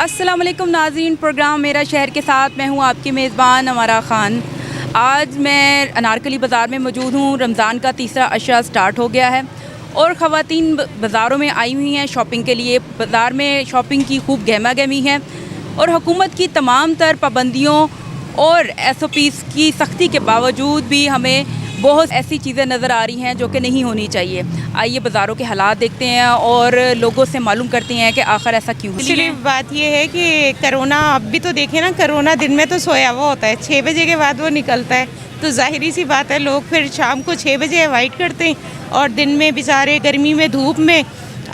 अस्सलाम वालेकुम नाज़रीन, प्रोग्राम मेरा शहर के साथ मैं हूँ आपकी मेज़बान अमारा ख़ान। आज मैं अनारकली बाज़ार में मौजूद हूँ। रमज़ान का तीसरा अशरा स्टार्ट हो गया है और ख़वातीन बाज़ारों में आई हुई हैं शॉपिंग के लिए। बाज़ार में शॉपिंग की खूब गहमा गहमी है और हुकूमत की तमाम तर पाबंदियों और SOPs की सख्ती के बावजूद भी हमें बहुत ऐसी चीज़ें नज़र आ रही हैं जो कि नहीं होनी चाहिए। आइए बाज़ारों के हालात देखते हैं और लोगों से मालूम करते हैं कि आखिर ऐसा क्यों है। सिर्फ बात यह है कि कोरोना अब भी तो देखें ना, कोरोना दिन में तो सोया हुआ होता है, 6 बजे के बाद वो निकलता है, तो जाहिर सी बात है लोग फिर शाम को 6 बजे अवॉइड करते हैं और दिन में बेचारे गर्मी में धूप में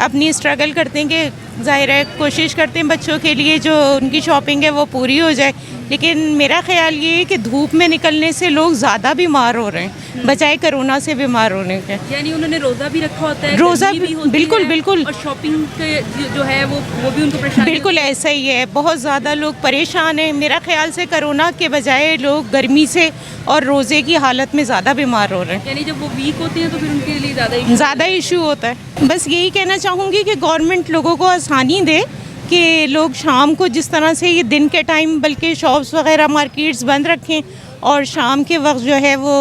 अपनी स्ट्रगल करते हैं कि ज़ाहिर है कोशिश करते हैं बच्चों के लिए जो उनकी शॉपिंग है वो पूरी हो जाए। लेकिन मेरा ख्याल ये है कि धूप में निकलने से लोग ज़्यादा बीमार हो रहे हैं बजाय कोरोना से बीमार होने के। यानी उन्होंने रोज़ा भी रखा होता है, रोज़ा भी होती बिल्कुल है, बिल्कुल, और शॉपिंग के जो है वो भी उनको परेशानी बिल्कुल ऐसा ही है। बहुत ज़्यादा लोग परेशान हैं। मेरा ख्याल से कोरोना के बजाय लोग गर्मी से और रोज़े की हालत में ज़्यादा बीमार हो रहे हैं। यानी जब वो वीक होते हैं तो फिर उनके लिए ज़्यादा इशू होता है। बस यही कहना चाहूँगी कि गवर्नमेंट लोगों को आसानी दे कि लोग शाम को जिस तरह से ये दिन के टाइम बल्कि शॉप्स वगैरह मार्केट्स बंद रखें और शाम के वक्त जो है वो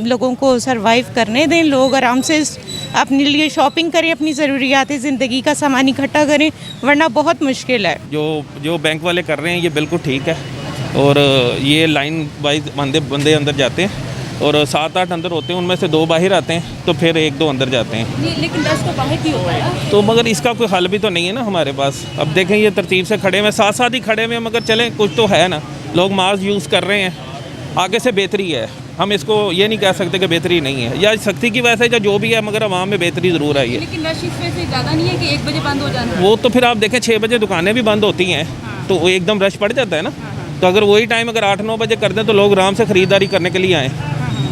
लोगों को सरवाइव करने दें, लोग आराम से अपने लिए शॉपिंग करें, अपनी ज़रूरियात ज़िंदगी का सामान इकट्ठा करें, वरना बहुत मुश्किल है। जो बैंक वाले कर रहे हैं ये बिल्कुल ठीक है और ये लाइन वाइज बंदे अंदर जाते हैं और 7-8 अंदर होते हैं, उनमें से 2 बाहर आते हैं तो फिर 1-2 अंदर जाते हैं। लेकिन 10 तो बाहर भी होता है। तो मगर इसका कोई हल भी तो नहीं है ना हमारे पास। अब देखें ये तरतीब से खड़े हुए, साथ साथ ही खड़े हुए, मगर चलें कुछ तो है ना। लोग मास्क यूज़ कर रहे हैं, आगे से बेहतरी है। हम इसको ये नहीं कह सकते कि बेहतरी नहीं है या सख्ती की वजह से या जो भी है, मगर आवाम में बेहतरी ज़रूर आई है। लेकिन रश इस वजह से ज़्यादा नहीं है कि 1 बजे बंद हो जाना। वो तो फिर आप देखें 6 बजे दुकानें भी बंद होती हैं तो वो एकदम रश पड़ जाता है ना। तो अगर वही टाइम अगर 8-9 बजे कर दें तो लोग आराम से ख़रीदारी करने के लिए आएँ,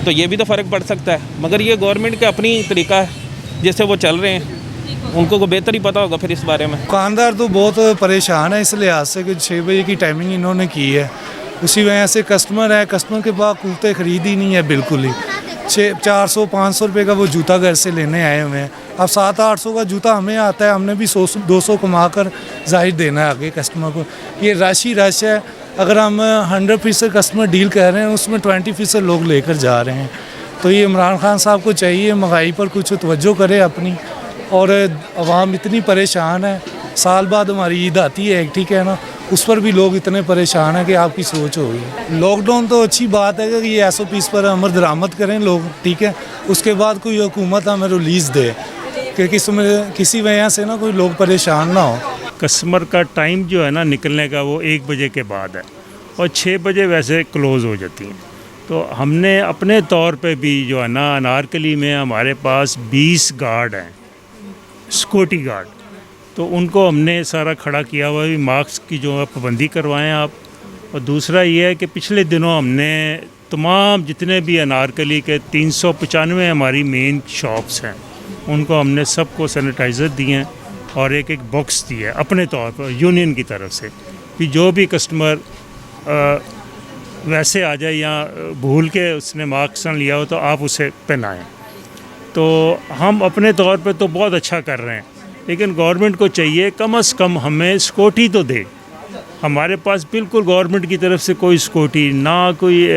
तो ये भी तो फ़र्क पड़ सकता है। मगर ये गवर्नमेंट का अपनी तरीका है जिससे वो चल रहे हैं, उनको को बेहतर ही पता होगा फिर इस बारे में। दुकानदार तो बहुत परेशान है इस लिहाज से कि 6 बजे की टाइमिंग इन्होंने की है, उसी वजह से कस्टमर के पास कुर्ते ख़रीद ही नहीं है बिल्कुल ही। 400-500 रुपये का वो जूता घर से लेने आए हुए हैं। अब 700-800 का जूता हमें आता है, हमने भी 100-200 कमा कर जाहिर देना है आगे कस्टमर को। ये रश ही रश है। अगर हम 100% कस्टमर डील कर रहे हैं उसमें 20% लोग लेकर जा रहे हैं। तो ये इमरान खान साहब को चाहिए महंगाई पर कुछ तवज्जो करे अपनी। और अवाम इतनी परेशान है, साल बाद हमारी ईद आती है, ठीक है ना, उस पर भी लोग इतने परेशान हैं कि आपकी सोच होगी। लॉकडाउन तो अच्छी बात है कि ये SOPs पर अमल दरामद करें लोग, ठीक है। उसके बाद कोई हुकूमत हमें रिलीज़ दे कि किसी वजह से ना कोई लोग परेशान ना हो। कस्टमर का टाइम जो है ना निकलने का वो 1 बजे के बाद है और 6 बजे वैसे क्लोज़ हो जाती हैं। तो हमने अपने तौर पे भी जो है ना अनारकली में हमारे पास 20 गार्ड हैं, सिक्योरिटी गार्ड, तो उनको हमने सारा खड़ा किया हुआ है। मास्क की जो है पाबंदी करवाएं आप। और दूसरा ये है कि पिछले दिनों हमने तमाम जितने भी अनारकली के 395 हमारी मेन शॉप्स हैं उनको हमने सबको सैनिटाइज़र दिए हैं और एक बॉक्स दिया है अपने तौर पर यूनियन की तरफ से कि जो भी कस्टमर वैसे आ जाए या भूल के उसने मास्क न लिया हो तो आप उसे पहनाएं। तो हम अपने तौर पे तो बहुत अच्छा कर रहे हैं, लेकिन गवर्नमेंट को चाहिए कम से कम हमें सिक्योरिटी तो दे। हमारे पास बिल्कुल गवर्नमेंट की तरफ से कोई सिक्योरिटी ना, कोई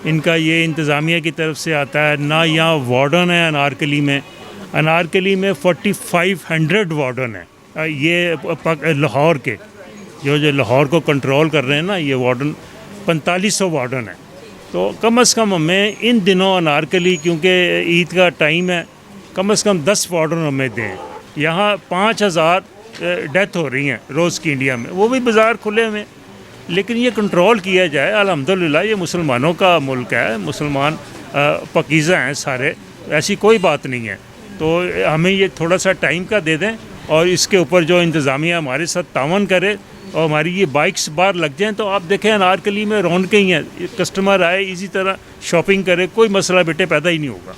इनका ये इंतज़ामिया की तरफ से आता है ना, यहाँ वार्डन है अनारकली में 4500 वार्डन है। ये लाहौर के जो लाहौर को कंट्रोल कर रहे हैं ना, ये वार्डन 4500 वार्डन है। तो कम से कम हमें इन दिनों अनारकली क्योंकि ईद का टाइम है, कम से कम 10 वार्डन हमें दें। यहाँ 5000 डेथ हो रही हैं रोज़ की इंडिया में, वो भी बाज़ार खुले हुए, लेकिन ये कंट्रोल किया जाए। अल्हम्दुलिल्लाह ये मुसलमानों का मुल्क है, मुसलमान पकीज़ा हैं सारे, ऐसी कोई बात नहीं है। तो हमें ये थोड़ा सा टाइम का दे दें और इसके ऊपर जो इंतज़ामिया हमारे साथ तावन करे और हमारी ये बाइक्स बाहर लग जाएं, तो आप देखें अनारकली में रौनकें ही हैं, कस्टमर आए इसी तरह शॉपिंग करे, कोई मसला बेटे पैदा ही नहीं होगा।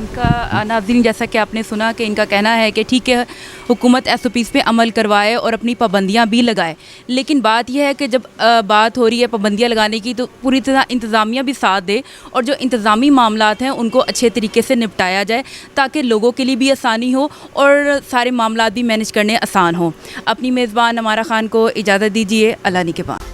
इनका नाज़रीन जैसा कि आपने सुना कि इनका कहना है कि ठीक है हुकूमत SOPs पे अमल करवाए और अपनी पाबंदियां भी लगाए, लेकिन बात यह है कि जब बात हो रही है पाबंदियां लगाने की तो पूरी तरह इंतज़ामिया भी साथ दे और जो इंतज़ामी मामलात हैं उनको अच्छे तरीके से निपटाया जाए ताकि लोगों के लिए भी आसानी हो और सारे मामलात भी मैनेज करने आसान हो। अपनी मेज़बान अमारा ख़ान को इजाज़त दीजिए। अल्लाह निगहबान।